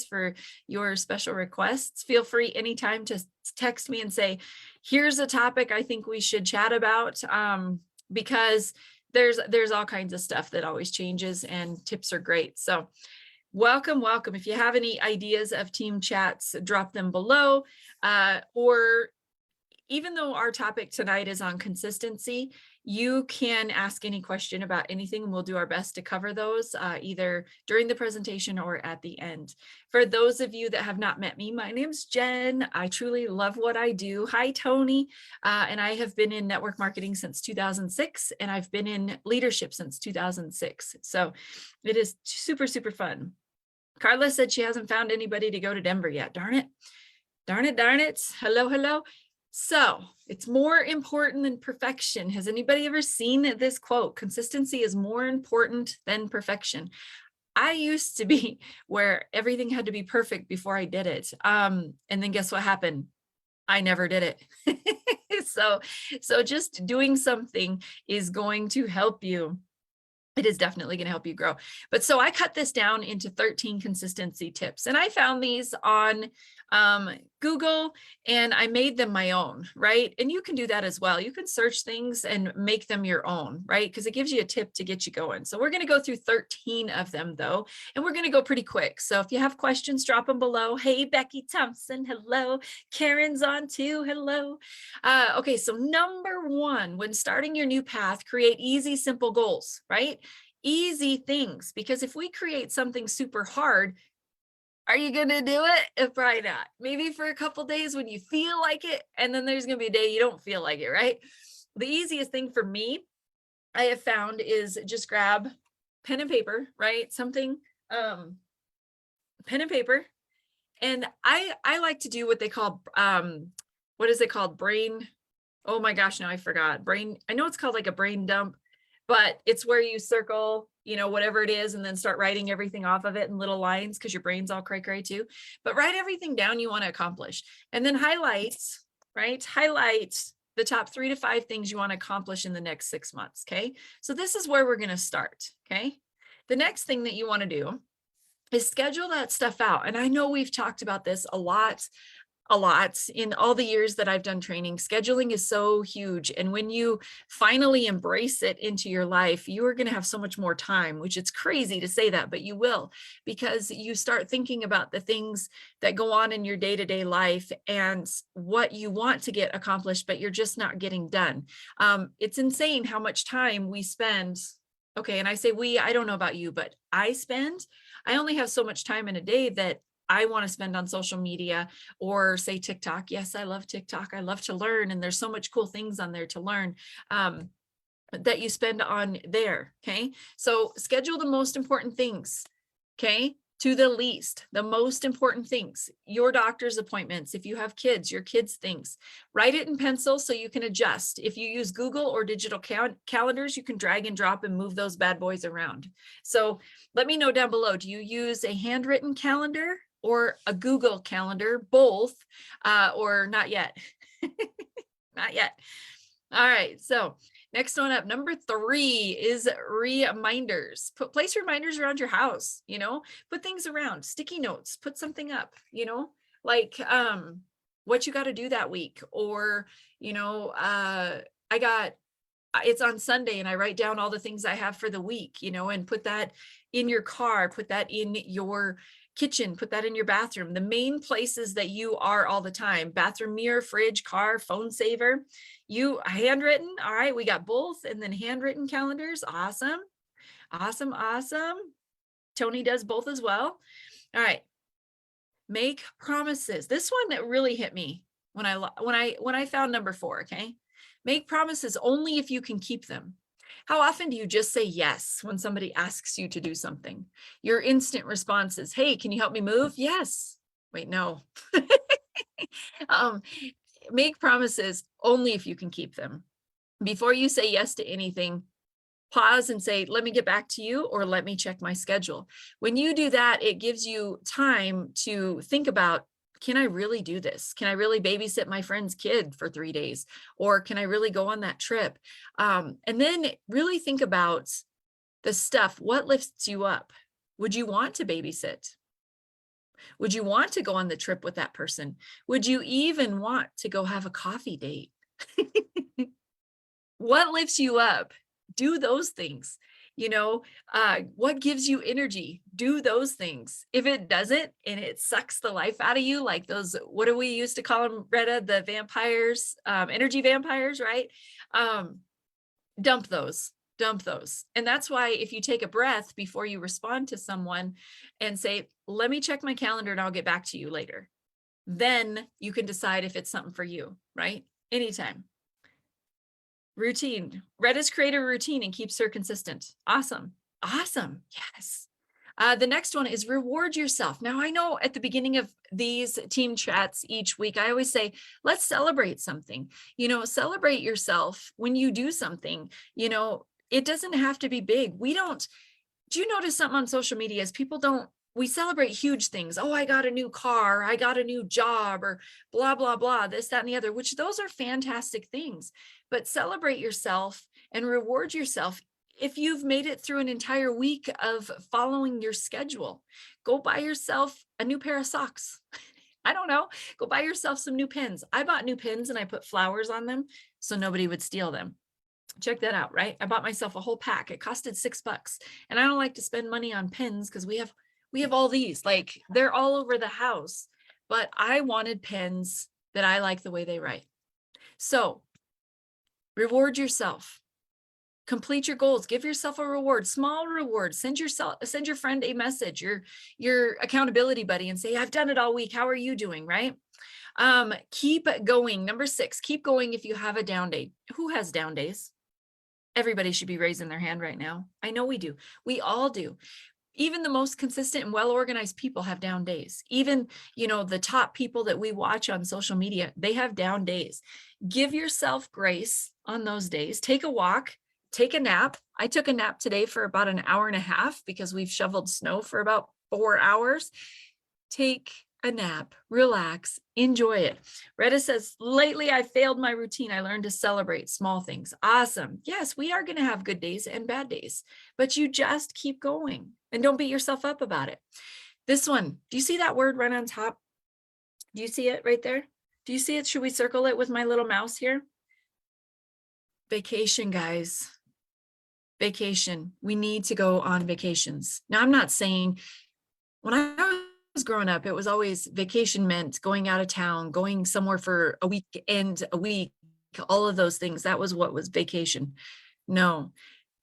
for your special requests. Feel free anytime to text me and say, here's a topic I think we should chat about, because there's all kinds of stuff that always changes and tips are great. So welcome, welcome. If you have any ideas of team chats, drop them below, or even though our topic tonight is on consistency, you can ask any question about anything, and we'll do our best to cover those either during the presentation or at the end. For those of you that have not met me, my name's Jen. I truly love what I do. Hi, Tony. And I have been in network marketing since 2006, and I've been in leadership since 2006. So it is super, super fun. Carla said she hasn't found anybody to go to Denver yet. Darn it. Darn it, darn it. Hello, hello. So it's more important than perfection. Has anybody ever seen this quote? Consistency is more important than perfection. I used to be where everything had to be perfect before I did it. And then guess what happened? I never did it. So just doing something is going to help you. It is definitely going to help you grow. But so I cut this down into 13 consistency tips, and I found these on Google, and I made them my own, right? And you can do that as well. You can search things and make them your own, right? Because it gives you a tip to get you going. So we're going to go through 13 of them though, and we're going to go pretty quick. So if you have questions, drop them below. Hey, Becky Thompson, hello. Karen's on too, hello. Okay, so number one, when starting your new path, create easy, simple goals, right? Easy things, because if we create something super hard, are you going to do it? Probably not. Maybe for a couple days when you feel like it, and then there's going to be a day you don't feel like it, right? The easiest thing for me, I have found, is just grab pen and paper, right? Something, pen and paper. And I like to do what they call, what is it called? Brain. Oh my gosh, now I forgot. Brain. I know it's called like a brain dump, but it's where you circle, whatever it is, and then start writing everything off of it in little lines, because your brain's all cray too. But write everything down you want to accomplish, and then highlight, right? Highlight the top 3 to 5 things you want to accomplish in the next 6 months. Okay. So this is where we're going to start. Okay. The next thing that you want to do is schedule that stuff out. And I know we've talked about this a lot in all the years that I've done training. Scheduling is so huge. And when you finally embrace it into your life, you are going to have so much more time, which it's crazy to say that, but you will, because you start thinking about the things that go on in your day-to-day life and what you want to get accomplished, but you're just not getting done. It's insane how much time we spend. Okay. And I say I don't know about you, but I only have so much time in a day that I want to spend on social media, or say TikTok. Yes, I love TikTok. I love to learn. And there's so much cool things on there to learn that you spend on there. Okay. So schedule the most important things. Okay. To the least, the most important things, your doctor's appointments. If you have kids, your kids' things, write it in pencil so you can adjust. If you use Google or digital calendars, you can drag and drop and move those bad boys around. So let me know down below, do you use a handwritten calendar or a Google calendar, both, or not yet? Not yet. All right. So next one up, number 3 is reminders. Place reminders around your house, put things around, sticky notes, put something up, like what you got to do that week. Or, it's on Sunday and I write down all the things I have for the week, and put that in your car, put that in your kitchen, put that in your bathroom, the main places that you are all the time: bathroom mirror, fridge, car, phone saver. You handwritten. All right. We got both. And then handwritten calendars. Awesome. Awesome. Awesome. Tony does both as well. All right. Make promises. This one that really hit me when I found number 4. Okay. Make promises only if you can keep them. How often do you just say yes when somebody asks you to do something? Your instant response is, hey, can you help me move? Yes. Wait, no. Make promises only if you can keep them. Before you say yes to anything, pause and say, let me get back to you, or let me check my schedule. When you do that, it gives you time to think about, can I really do this? Can I really babysit my friend's kid for 3 days? Or can I really go on that trip? And then really think about the stuff. What lifts you up? Would you want to babysit? Would you want to go on the trip with that person? Would you even want to go have a coffee date? What lifts you up? Do those things. What gives you energy? Do those things. If it doesn't and it sucks the life out of you, like those, what do we used to call them, Retta? The vampires, energy vampires, right? Um, dump those. Dump those. And that's why if you take a breath before you respond to someone and say, let me check my calendar and I'll get back to you later, then you can decide if it's something for you, right? Anytime. Routine. Retta's create a routine and keeps her consistent. Awesome. Awesome. Yes. The next one is reward yourself. Now, I know at the beginning of these team chats each week, I always say, let's celebrate something. Celebrate yourself when you do something. It doesn't have to be big. Do you notice something on social media is we celebrate huge things. Oh, I got a new car, I got a new job, or blah, blah, blah, this, that, and the other, which those are fantastic things. But celebrate yourself and reward yourself. If you've made it through an entire week of following your schedule, go buy yourself a new pair of socks. I don't know, go buy yourself some new pens. I bought new pens and I put flowers on them so nobody would steal them. Check that out, right? I bought myself a whole pack. It costed $6. And I don't like to spend money on pens because we have all these, like they're all over the house, but I wanted pens that I like the way they write. So reward yourself, complete your goals, give yourself a reward, small reward, send your friend a message, your accountability buddy, and say, I've done it all week. How are you doing? Right? Keep going. Number 6, keep going if you have a down day. Who has down days? Everybody should be raising their hand right now. I know we do. We all do. Even the most consistent and well-organized people have down days. Even, the top people that we watch on social media, they have down days. Give yourself grace on those days. Take a walk, take a nap. I took a nap today for about an hour and a half because we've shoveled snow for about 4 hours. Take a nap, relax, enjoy it. Retta says, lately I failed my routine. I learned to celebrate small things. Awesome. Yes, we are going to have good days and bad days, but you just keep going and don't beat yourself up about it. This one, do you see that word right on top? Do you see it right there? Do you see it? Should we circle it with my little mouse here? Vacation, guys. Vacation. We need to go on vacations. Now, I'm not saying when I was growing up, it was always vacation meant going out of town, going somewhere for a weekend, a week, all of those things. That was what was vacation. No,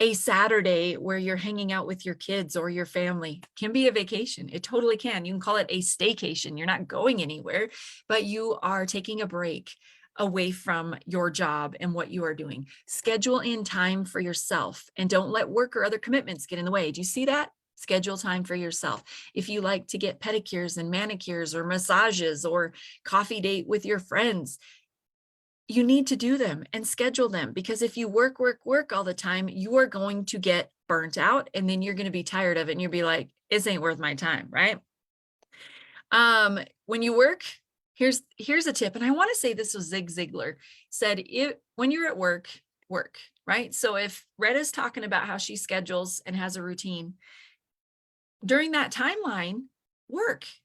a Saturday where you're hanging out with your kids or your family can be a vacation. It totally can. You can call it a staycation. You're not going anywhere, but you are taking a break away from your job and what you are doing. Schedule in time for yourself and don't let work or other commitments get in the way. Do you see that? Schedule time for yourself. If you like to get pedicures and manicures or massages or coffee date with your friends, you need to do them and schedule them, because if you work all the time, you are going to get burnt out and then you're going to be tired of it and you'll be like, this ain't worth my time, right? When you work, here's a tip. And I want to say this was Zig Ziglar said, when you're at work, right? So if Retta's talking about how she schedules and has a routine, during that timeline,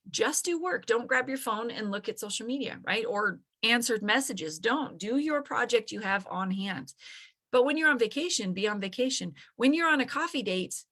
just do work. Don't grab your phone and look at social media, right? Or answered messages. Don't do your project you have on hand. But when you're on vacation, be on vacation. When you're on a coffee date,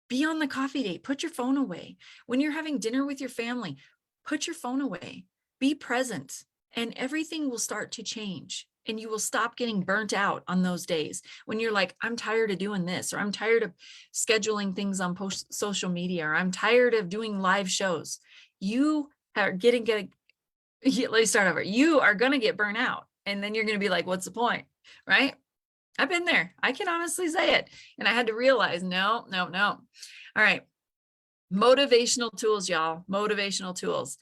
be on the coffee date. Put your phone away. When you're having dinner with your family, put your phone away. Be present, and everything will start to change. And you will stop getting burnt out on those days when you're like, I'm tired of doing this, or I'm tired of scheduling things on social media, or I'm tired of doing live shows. You are let me start over. You are going to get burnt out. And then you're going to be like, what's the point? Right? I've been there. I can honestly say it. And I had to realize, no. All right. Motivational tools, y'all. Motivational tools.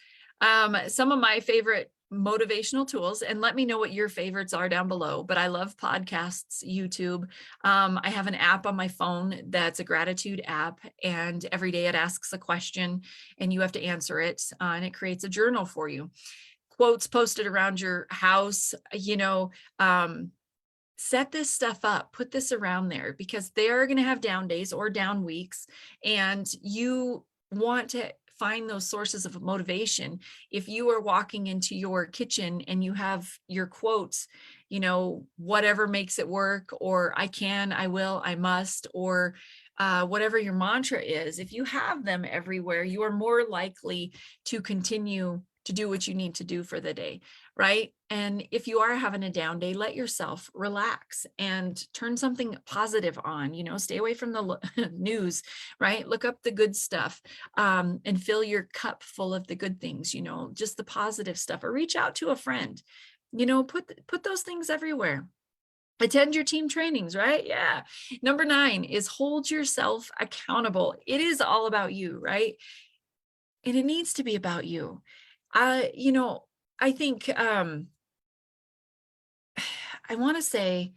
Some of my favorite motivational tools, and let me know what your favorites are down below, but I love podcasts, YouTube. I have an app on my phone that's a gratitude app, and every day it asks a question and you have to answer it, and it creates a journal for you. Quotes posted around your house, set this stuff up, put this around there, because they are going to have down days or down weeks, and you want to find those sources of motivation. If you are walking into your kitchen and you have your quotes, whatever makes it work, or I can, I will, I must, or whatever your mantra is, if you have them everywhere, you are more likely to continue to do what you need to do for the day, right? And if you are having a down day, let yourself relax and turn something positive on, stay away from the news, right? Look up the good stuff, and fill your cup full of the good things, just the positive stuff, or reach out to a friend, put those things everywhere. Attend your team trainings, right? Yeah. Number 9 is hold yourself accountable. It is all about you, right? And it needs to be about you. I think I want to say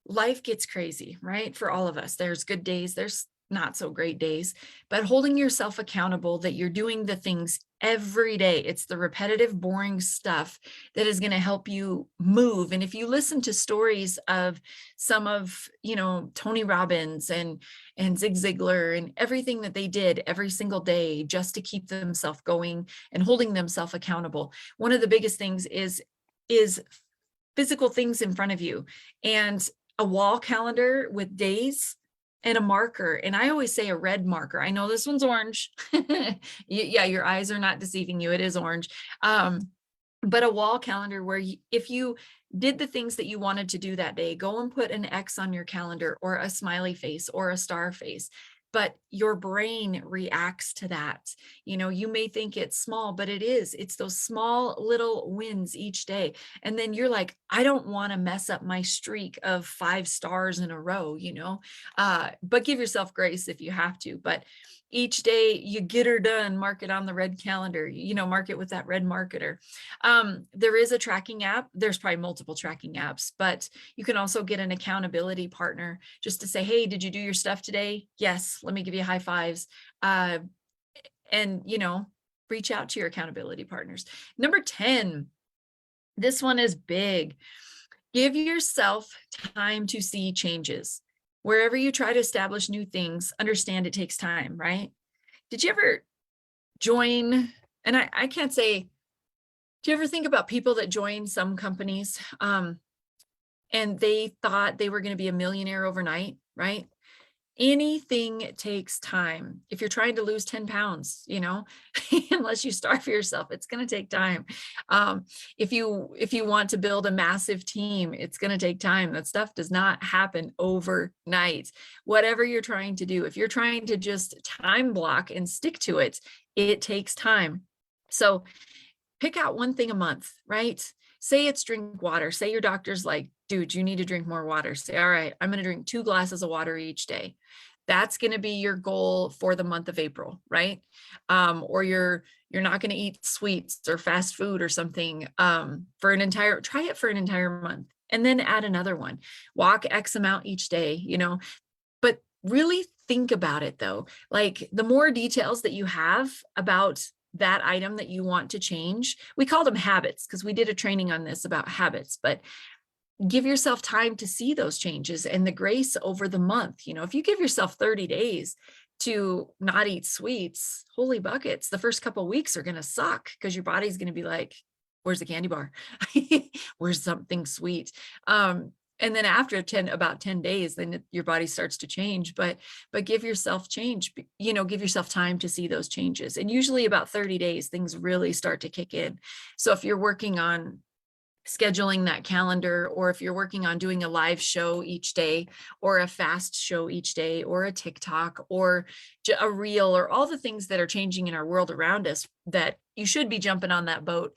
life gets crazy, right? For all of us, there's good days, there's not so great days, but holding yourself accountable that you're doing the things every day. It's the repetitive, boring stuff that is going to help you move. And if you listen to stories of some of, Tony Robbins and Zig Ziglar and everything that they did every single day just to keep themselves going and holding themselves accountable, one of the biggest things is physical things in front of you, and a wall calendar with days and a marker. And I always say a red marker. I know this one's orange. Yeah, your eyes are not deceiving you. It is orange. But a wall calendar where if you did the things that you wanted to do that day, go and put an X on your calendar, or a smiley face, or a star face. But your brain reacts to that. You may think it's small, but it is. It's those small little wins each day. And then you're like, I don't want to mess up my streak of 5 stars in a row, but give yourself grace if you have to. But each day you get her done, mark it on the red calendar, mark it with that red marketer. There is a tracking app. There's probably multiple tracking apps, but you can also get an accountability partner just to say, hey, did you do your stuff today? Yes. Let me give you high fives. And reach out to your accountability partners. Number 10, this one is big. Give yourself time to see changes. Wherever you try to establish new things, understand it takes time, right? Did you ever join, and I can't say, do you ever think about people that join some companies and they thought they were going to be a millionaire overnight, right? Anything takes time. If you're trying to lose 10 pounds, unless you starve yourself, it's going to take time. If you want to build a massive team, it's going to take time. That stuff does not happen overnight. Whatever you're trying to do, if you're trying to just time block and stick to it, it takes time. So pick out one thing a month, right? Say it's drink water. Say your doctor's like, dude, you need to drink more water. Say, all right, I'm going to drink 2 glasses of water each day. That's going to be your goal for the month of April, right? Or you're not going to eat sweets or fast food or something try it for an entire month, and then add another one. Walk X amount each day, but really think about it though. Like the more details that you have about that item that you want to change, we call them habits because we did a training on this about habits, but give yourself time to see those changes and the grace over the month. If you give yourself 30 days to not eat sweets, holy buckets, the first couple of weeks are going to suck because your body's going to be like, where's the candy bar? Where's something sweet? And then after about 10 days, then your body starts to change, but give yourself change, give yourself time to see those changes. And usually about 30 days, things really start to kick in. So if you're working on scheduling that calendar, or if you're working on doing a live show each day, or a fast show each day, or a TikTok, or a reel, or all the things that are changing in our world around us, that you should be jumping on that boat.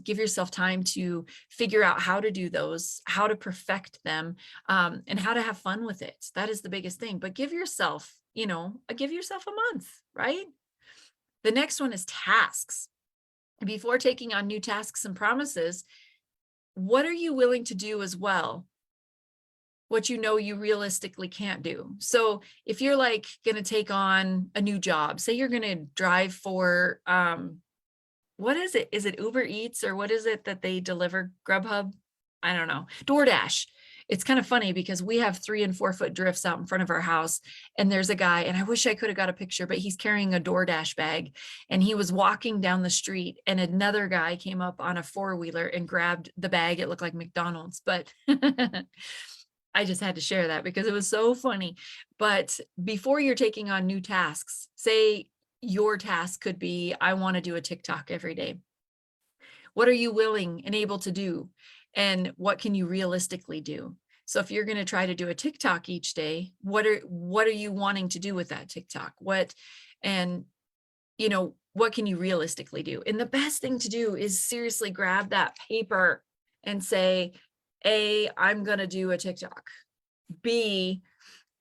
Give yourself time to figure out how to do those, how to perfect them, and how to have fun with it. That is the biggest thing. But give yourself a month, right? The next one is tasks. Before taking on new tasks and promises, what are you willing to do as well? What you realistically can't do. So if you're like going to take on a new job, say you're going to drive for, what is it? Is it Uber Eats, or what is it that they deliver? Grubhub? I don't know. DoorDash. it's kind of funny because we have 3 and 4 foot drifts out in front of our house. And there's a guy, and I wish I could have got a picture, but he's carrying a DoorDash bag, and he was walking down the street, and another guy came up on a 4-wheeler and grabbed the bag. It looked like McDonald's, but I just had to share that because it was so funny. But before you're taking on new tasks, say your task could be, I want to do a TikTok every day. What are you willing and able to do? And what can you realistically do? So if you're going to try to do a TikTok each day, what are you wanting to do with that TikTok? And what can you realistically do? And the best thing to do is seriously grab that paper and say, A, I'm going to do a TikTok. B,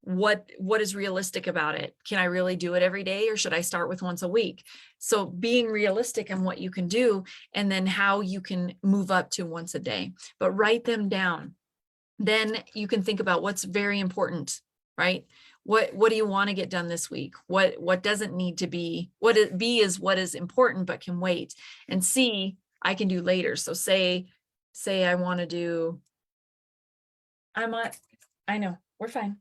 what is realistic about it? Can I really do it every day, or should I start with once a week? So being realistic in what you can do, and then how you can move up to once a day, but write them down. Then you can think about what's very important, right? What do you want to get done this week? What doesn't need to be? B is what is important but can wait, and C, I can do later. So say I want to do, I know, we're fine.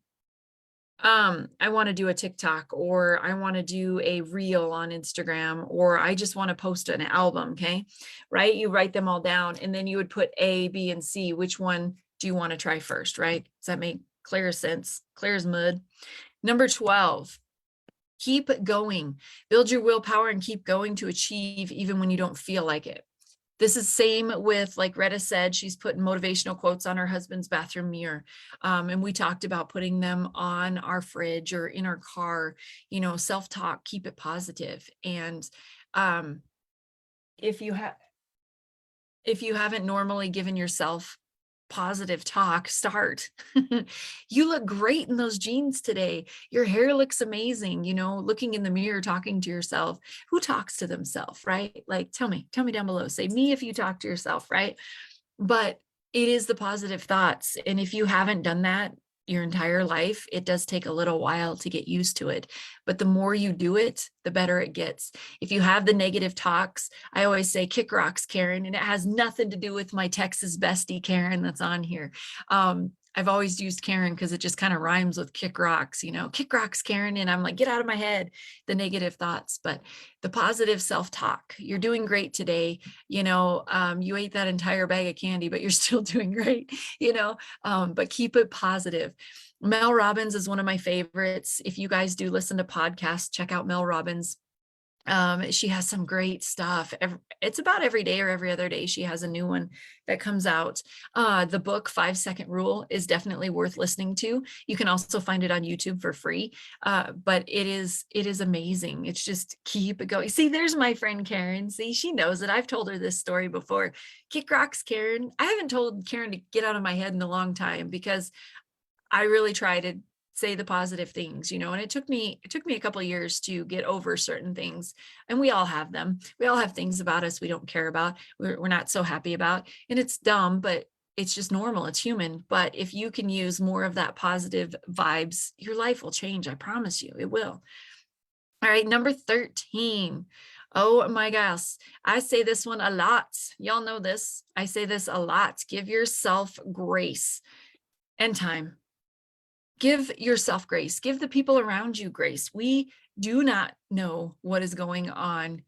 I want to do a TikTok, or I want to do a reel on Instagram, or I just want to post an album. Okay. Right. You write them all down, and then you would put A, B, and C. Which one do you want to try first? Right. Does that make clear sense? Clear as mud. Number 12, keep going. Build your willpower and keep going to achieve even when you don't feel like it. This is same with, like Retta said, she's putting motivational quotes on her husband's bathroom mirror. And we talked about putting them on our fridge or in our car. Self-talk, keep it positive. And if you haven't normally given yourself positive talk, start. You look great in those jeans today. Your hair looks amazing. Looking in the mirror, talking to yourself. Who talks to themselves, right? Like, tell me down below. Say me if you talk to yourself, right? But it is the positive thoughts. And if you haven't done that your entire life, it does take a little while to get used to it. But the more you do it, the better it gets. If you have the negative talks, I always say kick rocks, Karen, and it has nothing to do with my Texas bestie, Karen, that's on here. I've always used Karen because it just kind of rhymes with kick rocks, kick rocks, Karen. And I'm like, get out of my head, the negative thoughts, but the positive self-talk. You're doing great today. You ate that entire bag of candy, but you're still doing great, but keep it positive. Mel Robbins is one of my favorites. If you guys do listen to podcasts, check out Mel Robbins. She has some great stuff. It's about every day or every other day she has a new one that comes out. The book 5-Second Rule is definitely worth listening to. You can also find it on YouTube for free. But it is amazing. It's just keep it going. See, there's my friend Karen. See, she knows it. I've told her this story before. Kick rocks, Karen. I haven't told Karen to get out of my head in a long time because I really try to say the positive things, and it took me a couple of years to get over certain things, and we all have them. We all have things about us we don't care about, we're not so happy about, and it's dumb, but it's just normal. It's human. But if you can use more of that positive vibes, your life will change. I promise you it will. All right, number 13. Oh my gosh, I say this one a lot. Y'all know this. I say this a lot. Give yourself grace and time. Give yourself grace. Give the people around you grace. We do not know what is going on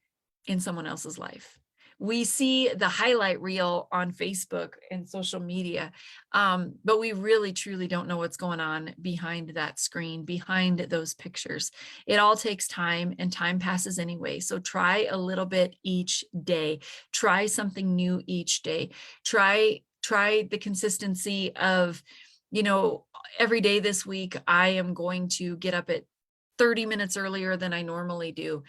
in someone else's life. We see the highlight reel on Facebook and social media, but we really, truly don't know what's going on behind that screen, behind those pictures. It all takes time, and time passes anyway. So try a little bit each day. Try something new each day. Try the consistency of, every day this week, I am going to get up at 30 minutes earlier than I normally do.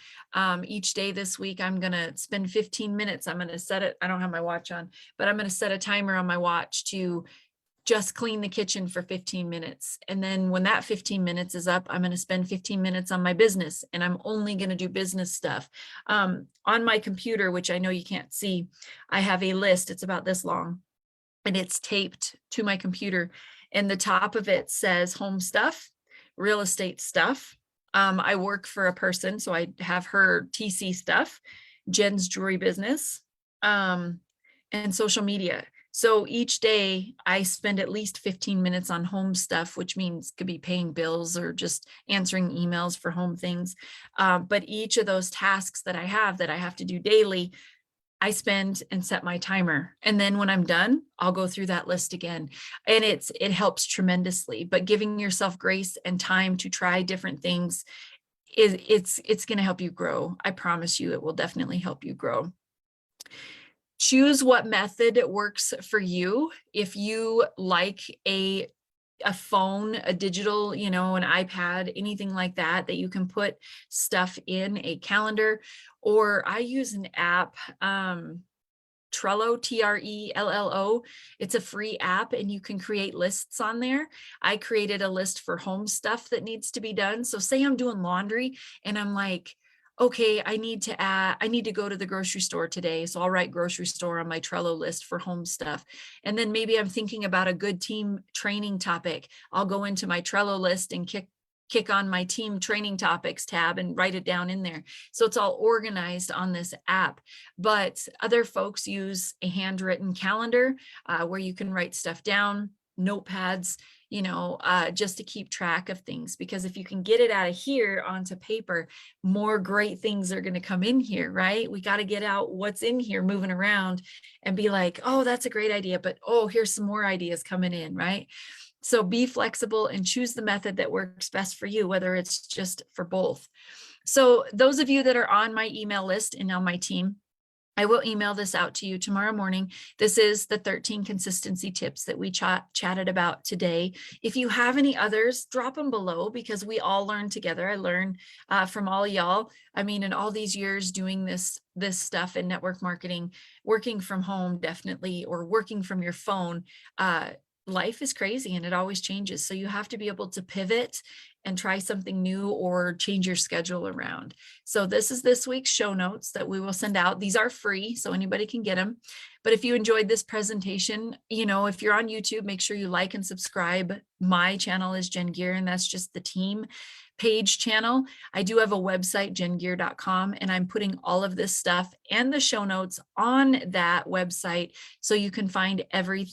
Each day this week, I'm going to spend 15 minutes. I'm going to set it. I don't have my watch on, but I'm going to set a timer on my watch to just clean the kitchen for 15 minutes. And then when that 15 minutes is up, I'm going to spend 15 minutes on my business, and I'm only going to do business stuff. On my computer, which I know you can't see, I have a list. It's about this long, and it's taped to my computer. And the top of it says home stuff, real estate stuff. I work for a person, so I have her TC stuff, Jen's jewelry business, and social media. So each day I spend at least 15 minutes on home stuff, which means could be paying bills or just answering emails for home things. But each of those tasks that I have to do daily, I spend and set my timer. And then when I'm done, I'll go through that list again. And it helps tremendously. But giving yourself grace and time to try different things it's going to help you grow. I promise you, it will definitely help you grow. Choose what method works for you. If you like a phone, a digital, an iPad, anything like that, that you can put stuff in a calendar, or I use an app, Trello, Trello. It's a free app and you can create lists on there. I created a list for home stuff that needs to be done. So say I'm doing laundry and I'm like, okay, I need to go to the grocery store today. So I'll write grocery store on my Trello list for home stuff. And then maybe I'm thinking about a good team training topic. I'll go into my Trello list and kick on my team training topics tab and write it down in there. So it's all organized on this app. But other folks use a handwritten calendar where you can write stuff down, notepads, just to keep track of things. Because if you can get it out of here onto paper, more great things are going to come in here, right? We got to get out what's in here moving around and be like, oh, that's a great idea, but oh, here's some more ideas coming in, right? So be flexible and choose the method that works best for you, whether it's just for both. So those of you that are on my email list and on my team, I will email this out to you tomorrow morning. This is the 13 consistency tips that we chatted about today. If you have any others, drop them below because we all learn together. I learn from all y'all. I mean, in all these years doing this stuff in network marketing, working from home definitely, or working from your phone, life is crazy and it always changes. So you have to be able to pivot and try something new or change your schedule around. So this is this week's show notes that we will send out. These are free, so anybody can get them. But if you enjoyed this presentation, if you're on YouTube, make sure you like and subscribe. My channel is Jen Gear, and that's just the team page channel. I do have a website, jengear.com, and I'm putting all of this stuff and the show notes on that website so you can find everything